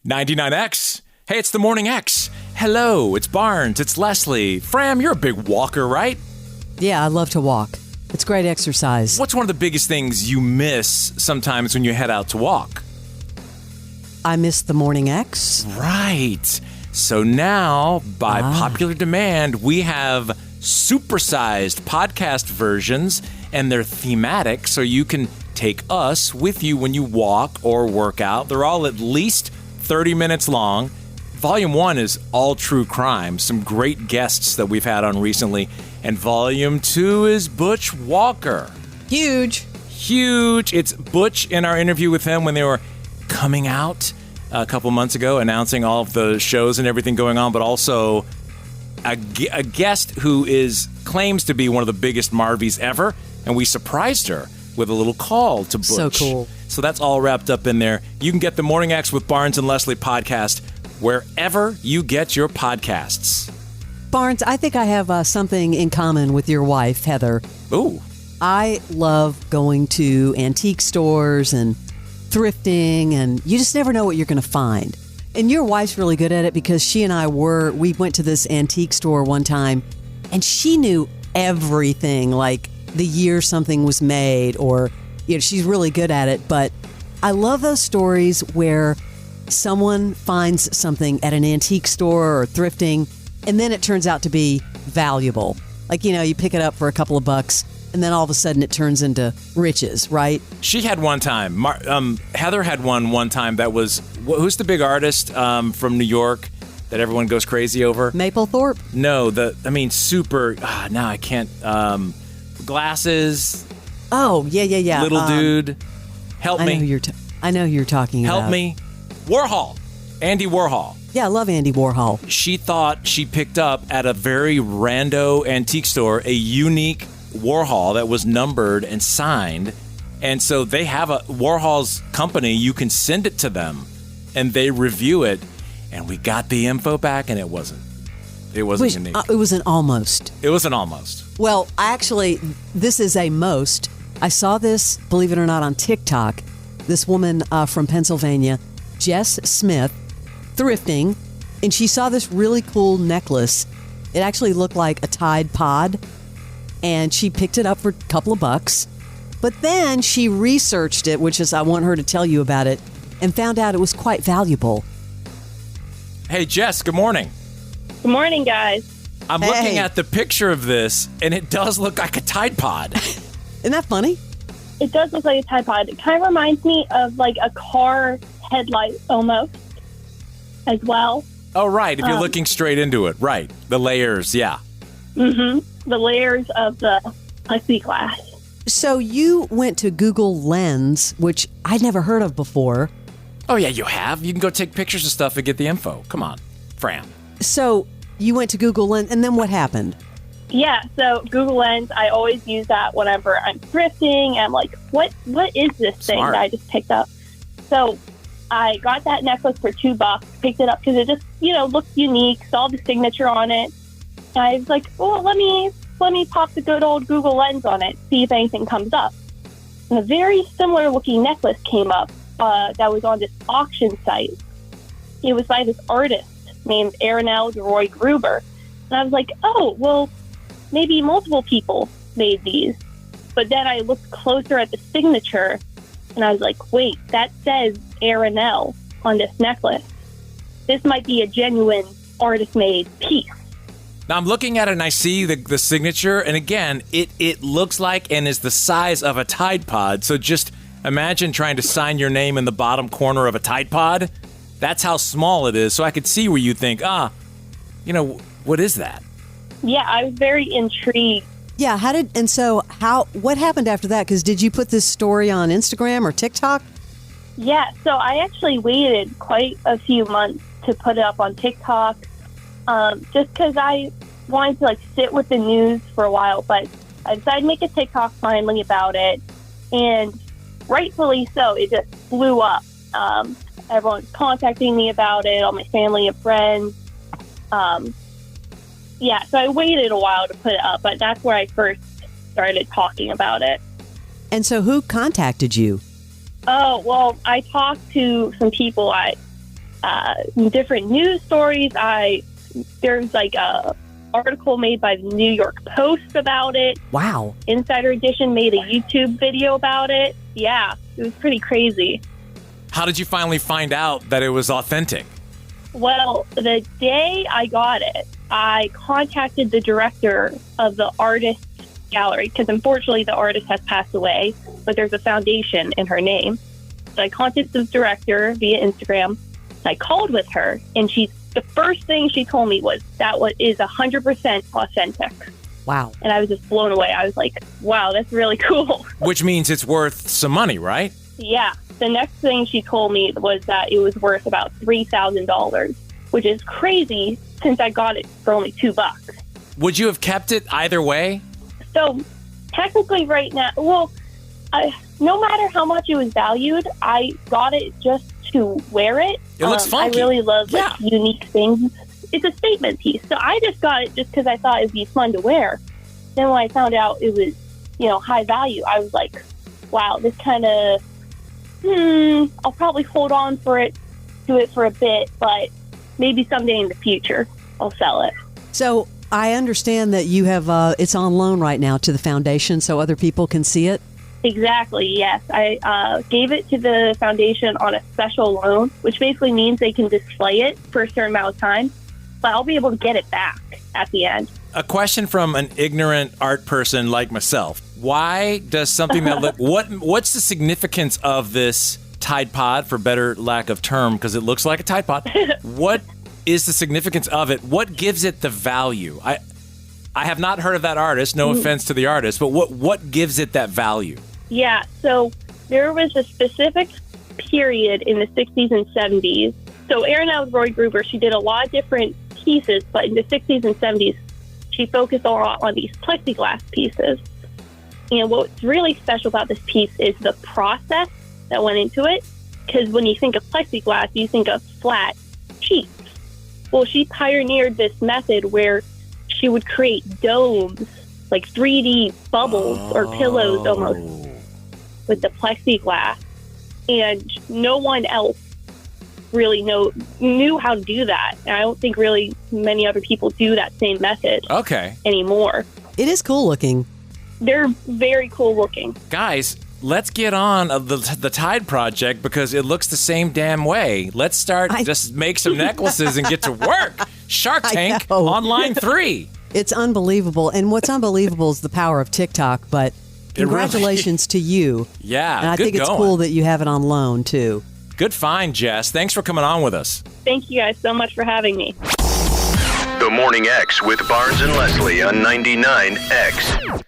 99X. Hey, it's the Morning X. Hello, it's Barnes, it's Leslie. Fram, you're a big walker, right? Yeah, I love to walk. It's great exercise. What's one of the biggest things you miss sometimes when you head out to walk? I miss the Morning X. Right. So now, by popular demand, we have supersized podcast versions, and they're thematic, so you can take us with you when you walk or work out. They're all at least 30 minutes long. Volume 1 is all true crime, some great guests that we've had on recently. And Volume 2 is Butch Walker. Huge. It's Butch in our interview with him when they were coming out a couple months ago, announcing all of the shows and everything going on, but also a guest who claims to be one of the biggest Marvies ever, and we surprised her with a little call to Butch. So cool. So that's all wrapped up in there. You can get the Morning X with Barnes and Leslie podcast wherever you get your podcasts. Barnes, I think I have something in common with your wife, Heather. Ooh. I love going to antique stores and thrifting, and you just never know what you're going to find. And your wife's really good at it because she and we went to this antique store one time, and she knew everything, like the year something was made, or, she's really good at it. But I love those stories where someone finds something at an antique store or thrifting, and then it turns out to be valuable. Like, you pick it up for a couple of bucks, and then all of a sudden it turns into riches, right? She had one time. Heather had one time that was, who's the big artist from New York that everyone goes crazy over? Maplethorpe? No, super, now I can't, glasses. Oh, yeah. Little dude. Help me. I know who you're talking about. Help me. Warhol. Andy Warhol. Yeah, I love Andy Warhol. She thought she picked up at a very rando antique store a unique Warhol that was numbered and signed. And so they have Warhol's company. You can send it to them and they review it. And we got the info back and it wasn't unique. It was an almost. It was an almost. Well, actually, this is a most. I saw this, believe it or not, on TikTok. This woman from Pennsylvania, Jess Smith, thrifting, and she saw this really cool necklace. It actually looked like a Tide Pod, and she picked it up for a couple of bucks. But then she researched it, which is, I want her to tell you about it, and found out it was quite valuable. Hey, Jess, good morning. Good morning, guys. I'm looking at the picture of this, and it does look like a Tide Pod. Isn't that funny? It does look like a Tide Pod. It kind of reminds me of like a car headlight almost as well. Oh, right. If you're looking straight into it. Right. The layers. Yeah. Mm-hmm. The layers of the plexiglass. So you went to Google Lens, which I'd never heard of before. Oh, yeah, you have. You can go take pictures of stuff and get the info. Come on, Fram. So you went to Google Lens, and then what happened? Yeah, so Google Lens, I always use that whenever I'm thrifting. I'm like, what is this thing that I just picked up? So I got that necklace for $2, picked it up because it just, looked unique, saw the signature on it. And I was like, well, let me pop the good old Google Lens on it, see if anything comes up. And a very similar looking necklace came up that was on this auction site. It was by this artist named Arinel Roy Gruber. And I was like, oh, well, maybe multiple people made these. But then I looked closer at the signature, and I was like, wait, that says Arinel on this necklace. This might be a genuine artist-made piece. Now, I'm looking at it, and I see the signature, and again, it looks like and is the size of a Tide Pod. So just imagine trying to sign your name in the bottom corner of a Tide Pod. That's how small it is. So I could see where you think, what is that? Yeah, I was very intrigued. Yeah, what happened after that? Because did you put this story on Instagram or TikTok? Yeah, so I actually waited quite a few months to put it up on TikTok, just because I wanted to sit with the news for a while. But I decided to make a TikTok finally about it, and rightfully so, it just blew up. Everyone's contacting me about it, all my family and friends. Yeah, so I waited a while to put it up, but that's where I first started talking about it. And so who contacted you? Oh, well, I talked to some people different news stories. There's like a article made by the New York Post about it. Wow. Insider Edition made a YouTube video about it. Yeah, it was pretty crazy. How did you finally find out that it was authentic? Well, the day I got it, I contacted the director of the artist gallery because unfortunately the artist has passed away, but there's a foundation in her name. So I contacted the director via Instagram. I called with her, and the first thing she told me was that is 100% authentic. Wow. And I was just blown away. I was like, wow, that's really cool. Which means it's worth some money, right? Yeah. The next thing she told me was that it was worth about $3,000, which is crazy since I got it for only $2. Would you have kept it either way? So technically right now, well, no matter how much it was valued, I got it just to wear it. It looks funky. I really love unique things. It's a statement piece. So I just got it just because I thought it'd be fun to wear. Then when I found out it was, high value, I was like, wow, this kind of, I'll probably hold on to it for a bit, but maybe someday in the future I'll sell it. So I understand that you have, it's on loan right now to the foundation so other people can see it. Exactly, yes. I gave it to the foundation on a special loan, which basically means they can display it for a certain amount of time, but I'll be able to get it back at the end. A question from an ignorant art person like myself. Why does something that what's the significance of this Tide Pod, for better lack of term, because it looks like a Tide Pod? What is the significance of it? What gives it the value? I have not heard of that artist, no offense to the artist, but what gives it that value? Yeah, so there was a specific period in the 60s and 70s. So Erin Roy Gruber, she did a lot of different pieces, but in the 60s and 70s, she focused a lot on these plexiglass pieces. And what's really special about this piece is the process that went into it. Because when you think of plexiglass, you think of flat sheets. Well, she pioneered this method where she would create domes, like 3D bubbles or pillows almost, with the plexiglass. And no one else really knew how to do that. And I don't think really many other people do that same method anymore. It is cool looking. They're very cool looking. Guys, let's get on the Tide Project because it looks the same damn way. Let's start, just make some necklaces and get to work. Shark Tank on line 3. It's unbelievable. And what's unbelievable is the power of TikTok, but congratulations to you. Yeah, and I think it's cool that you have it on loan, too. Good find, Jess. Thanks for coming on with us. Thank you guys so much for having me. The Morning X with Barnes and Leslie on 99X.